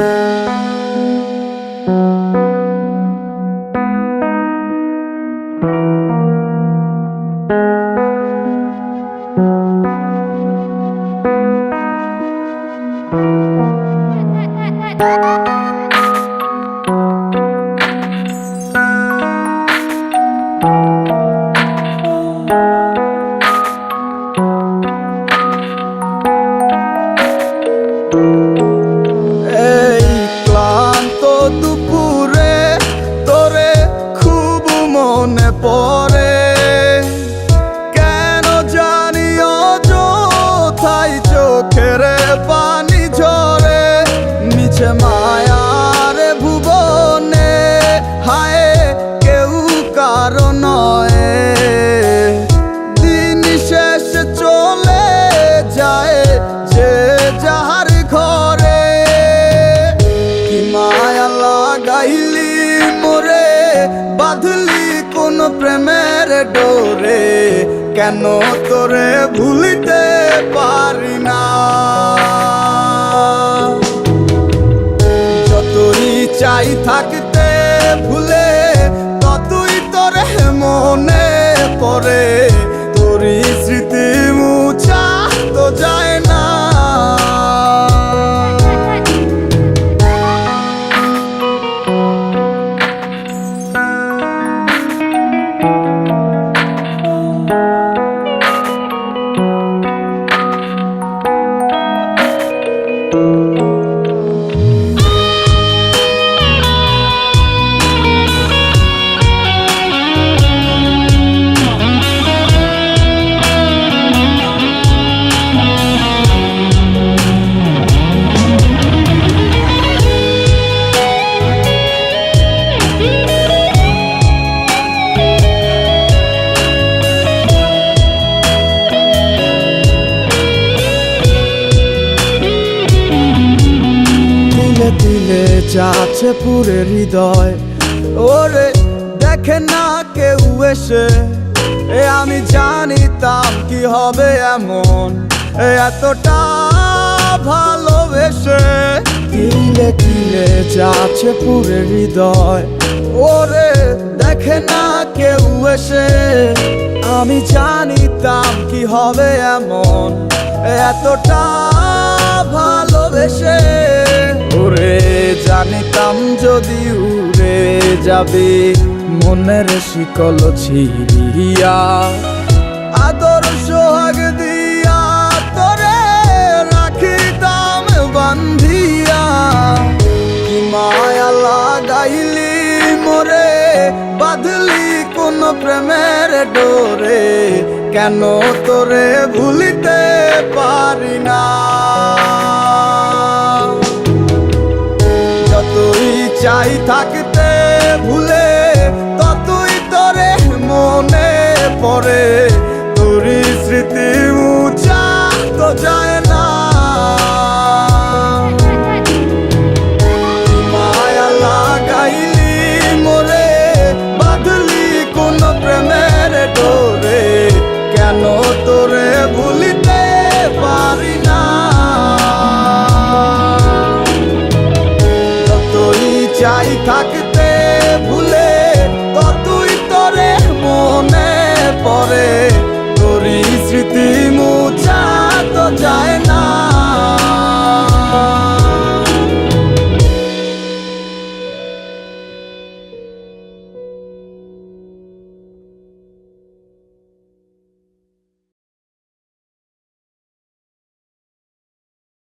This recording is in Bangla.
এই ক্লান্ত দুপুরে তোরে খুব মনে পড়ে, কেন জানি অযথাই চোখের পানি ঝরে। মিছে মায়ার ভুবনে হায় কেউ কারো নয়, দিন শেষ চলে যায় যে যাহার ঘরে। কি মায়া লাগাইলি মোরে, বাঁধলি কোন প্রেমের ডোরে, কেন তোরে ভুলিতে পারি না। যতই চাই থাকতে ভুলে, ততই তোরে মনে পড়ে। তোরই স্মৃতি মুছা তো যায় না। দিলে যাচ্ছে পুরে হৃদয়, ওরে দেখে না কেউ এসে। আমি জানিতাম কি হবে এমন, এতটা ভালোবেসে। দিলে দিলে যাচ্ছে পুরে হৃদয়, ওরে দেখে না কেউ এসে। আমি জানিতাম কি হবে এমন, এতটা ভালোবেসে। ওরে জানিতাম যদি উড়ে যাবে মনের শিকল ছিড়িয়া, আদর সোহাগ দিয়া তোরে রাখিতাম বান্ধিয়া। কি মায়া লাগাইলি মোরে, বাঁধলি কোন প্রেমের ডোরে, কেন তোরে ভুলিতে পারি না। যতই চাই থাকতে ভুলে, ততই তোরে মনে পড়ে। তোরই স্মৃতি মুছা তো যায় না। মায়া লাগাইলি মোরে, বাঁধলি কোন প্রেমের ডোরে, কেন